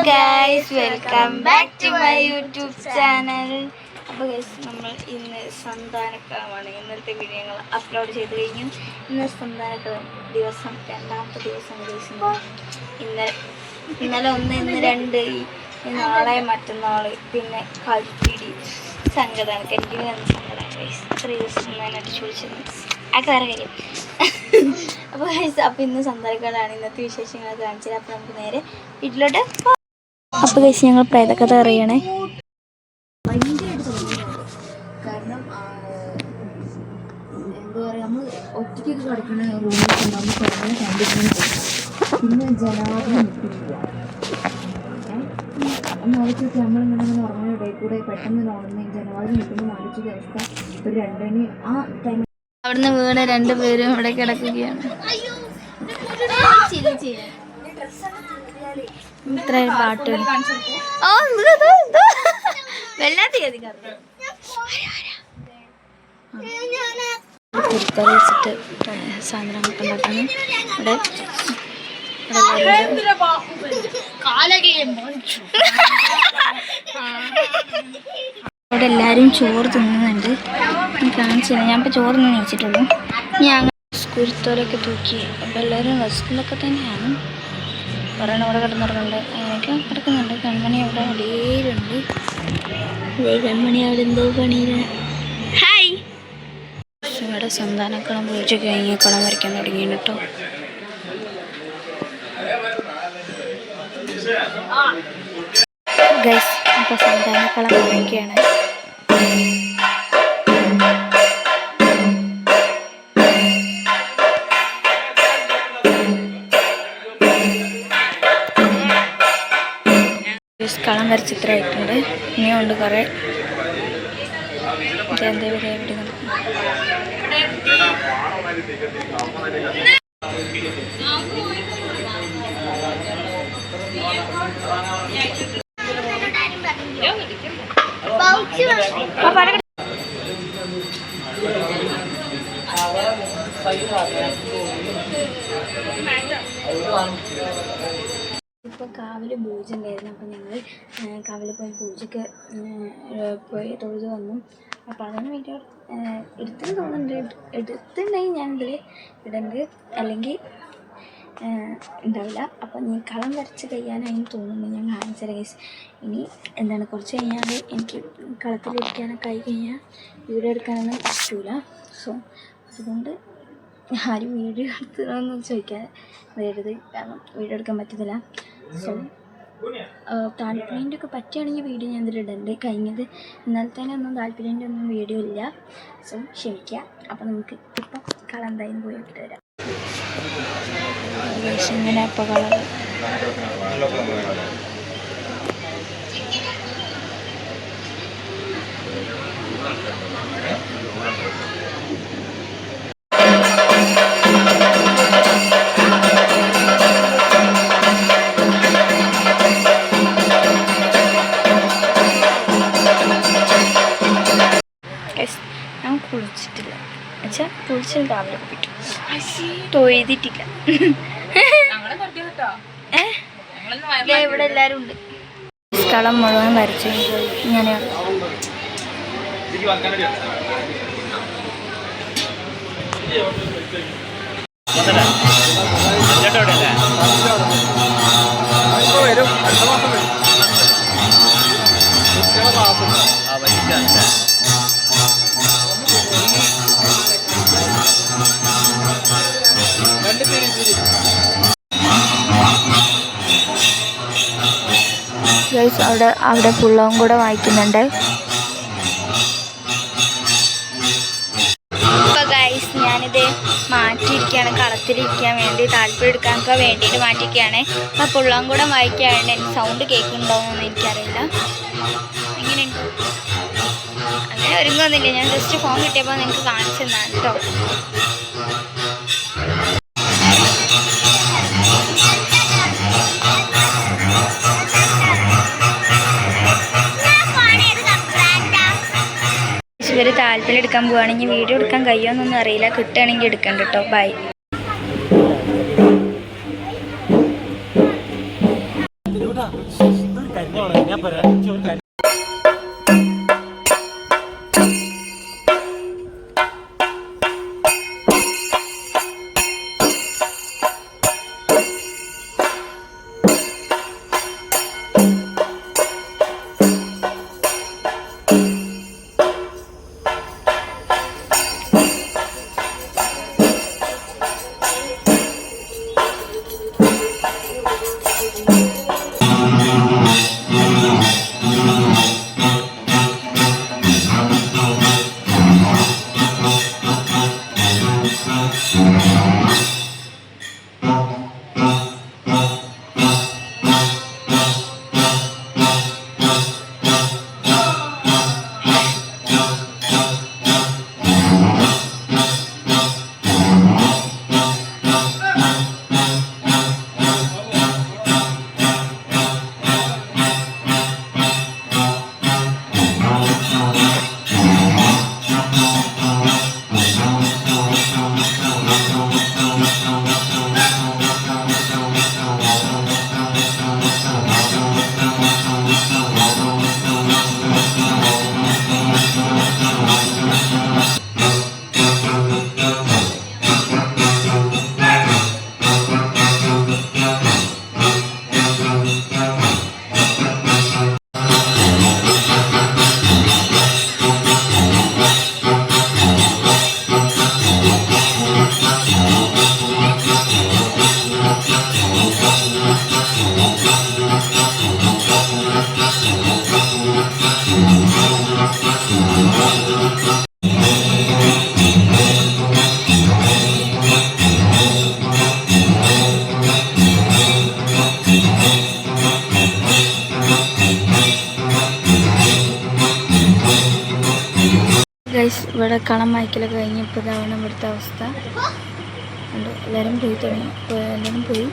guys, welcome back to my YouTube channel. അപ്പോൾ guys നമ്മൾ ഇന്ന് സന്താനക്കളമാണ്. ഇന്നത്തെ വീഡിയോ ഞങ്ങൾ അപ്ലോഡ് ചെയ്ത് കഴിഞ്ഞു. ഇന്ന് സന്താനക്കളം ദിവസം രണ്ടാമത്തെ ദിവസം ഗൈസ്. ഇന്നലെ ഒന്ന്, ഇന്ന് രണ്ട്, നാളെ മറ്റന്നാൾ പിന്നെ കളിപ്പിടി സങ്കടമാണ്. കരിക്കിന് വന്ന സങ്കടമാണ് ഗൈസ്. ഇത്രയും ദിവസം ഞാൻ അടിച്ചു വിളിച്ചത് അതൊക്കെ വേറെ കാര്യം. അപ്പോൾ ഗൈസ്, അപ്പോൾ ഇന്ന് സന്താനക്കളാണ്. ഇന്നത്തെ വിശേഷങ്ങൾ കാണിച്ചത്. അപ്പോൾ നമുക്ക് നേരെ വീട്ടിലോട്ട്. അപ്പോൾ ഗൈസ്, ഞങ്ങൾ പ്രേതകഥ അറിയണേ. കാരണം എന്താ പറയുക, നമ്മൾ ഒറ്റയ്ക്കൊക്കെ കിടക്കണ റൂമിൽ നമ്മൾ കുറേ കണ്ടിങ്ങനെ പിന്നെ ജനാധിപത്യം നിൽക്കുന്നില്ല. ഒന്ന് ആലോചിച്ച് നമ്മളിങ്ങനെ ഉറങ്ങുന്ന ഇടയിൽ കൂടെ പെട്ടെന്ന് ഉണർന്ന് ജനവാദം നിൽക്കുമ്പോൾ ആലോചിച്ച അവസ്ഥ ഒരു 2 മണി ആ ടൈം അവിടുന്ന് വീണ് 2 പേരും ഇവിടെ കിടക്കുകയാണ്. ഇത്രയും പാട്ട് കുരുത്തറി വെച്ചിട്ട് സാധനങ്ങളൊക്കെ ഉണ്ടാക്കാണ്. ഇവിടെ എല്ലാവരും ചോറ് തിന്നുന്നുണ്ട്. കാണിച്ചില്ല, ഞാൻ ഇപ്പോൾ ചോറ് നിന്ന് നീച്ചിട്ടുള്ളൂ. ഞാൻ കുരുത്തോലൊക്കെ തൂക്കി. അപ്പോൾ എല്ലാവരും റെസ്റ്റിലൊക്കെ തന്നെയാണ്. പറയണ ഇവിടെ കിടന്നുറങ്ങുന്നുണ്ട്, അങ്ങനെയൊക്കെ കിടക്കുന്നുണ്ട്. കൺമണി അവിടെ അടിയിലുണ്ട്. കൺമണി അവിടെ എന്തോ പണിയില്ല. ഹായ്. ഇവിടെ സന്താനക്കളം പൂജ കഴിഞ്ഞ് കളം വരയ്ക്കാൻ തുടങ്ങി കേട്ടോ. ഗൈസ്, ഇപ്പോൾ സന്താനക്കളം വരയ്ക്കുകയാണ്. കളം വരച്ചിത്രമായിട്ടുണ്ട്. ഇനിയുണ്ട് കുറേ. എന്താ ഇവിടെ എവിടെ നടക്കും. ഇപ്പോൾ കാവില് പൂജ ഉണ്ടായിരുന്നു. അപ്പോൾ ഞങ്ങൾ കാവിൽ പോയി പൂജയ്ക്ക് പോയി തൊഴുത് വന്നു. അപ്പോൾ അതാണ് വീഡിയോ എടുത്തെന്ന് തോന്നുന്നുണ്ട്. എടുത്തിട്ടുണ്ടെങ്കിൽ ഞാനിതിൽ ഇടുന്നുണ്ട്, അല്ലെങ്കിൽ ഉണ്ടാവില്ല. അപ്പോൾ നീ കളം വരച്ച് കഴിയാനായി തോന്നുന്നു. ഞാൻ കാണിച്ച ഗൈസ്. ഇനി എന്താണ്, കുറച്ച് കഴിഞ്ഞാൽ എനിക്ക് കളത്തിലിരിക്കാനൊക്കെ ആയി കഴിഞ്ഞാൽ വീഡിയോ എടുക്കാനൊന്നും പറ്റൂല. സോ അതുകൊണ്ട് ആരും വീഡിയോ എടുത്തതെന്ന് ചോദിക്കാൻ വരരുത്, കാരണം വീഡിയോ എടുക്കാൻ പറ്റത്തില്ല. സോ താല്പര്യൻ്റെ ഒക്കെ പറ്റുകയാണെങ്കിൽ വീഡിയോ ഞാൻ ഇതിലിടുന്നുണ്ട്. കഴിഞ്ഞത് ഇന്നലത്തേനൊന്നും താല്പര്യൻ്റെ ഒന്നും വീഡിയോ ഇല്ല. സോ ക്ഷമിക്കുക. അപ്പോൾ നമുക്ക് ഇപ്പം കളം എന്തായാലും പോയി ഇട്ട് വരാം. ഇങ്ങനെ അപ്പോൾ കളർ ഞാൻ കുളിച്ചിട്ടില്ല. എന്നുവെച്ചാൽ കുളിച്ചിട്ട് രാവിലെ പോയിട്ട് തൊഴുതിട്ടില്ല. ഇവിടെ എല്ലാവരും ഉണ്ട്. കളം മുഴുവൻ വരച്ചു ഇങ്ങനെയാണ്. ഗൈസ്, അവിടെ പുള്ളവും കൂടെ വായിക്കുന്നുണ്ട്. ഇപ്പോൾ ഗൈസ്, ഞാനിത് മാറ്റിയിരിക്കുകയാണ്. കളത്തിലിരിക്കാൻ വേണ്ടി താല്പര്യം എടുക്കാനൊക്കെ വേണ്ടിയിട്ട് മാറ്റിയിരിക്കുകയാണ്. അപ്പോൾ പുള്ളവും കൂടെ വായിക്കാണ്ട് എനിക്ക് സൗണ്ട് കേൾക്കുന്നുണ്ടോയെന്നൊന്നും എനിക്കറിയില്ല. എങ്ങനെയുണ്ട്? അങ്ങനെ ഒരുങ്ങുന്നില്ല. ഞാൻ ജസ്റ്റ് ഫോൺ കിട്ടിയപ്പോൾ നിങ്ങൾക്ക് കാണിച്ചു തന്നാണ് കേട്ടോ. ഇവർ താല്പര്യം എടുക്കാൻ പോവുകയാണെങ്കിൽ വീഡിയോ എടുക്കാൻ കഴിയുമെന്നൊന്നും അറിയില്ല. കിട്ടുകയാണെങ്കിൽ എടുക്കണ്ട കേട്ടോ. ബൈ. ഗൈസ്, ഇവിടെ കളം വായിക്കലൊക്കെ കഴിഞ്ഞപ്പോൾ ഇതാണ് ഇവിടുത്തെ അവസ്ഥ. ഉണ്ട്, എല്ലാവരും പോയി തുടങ്ങി. എല്ലാവരും പോയി.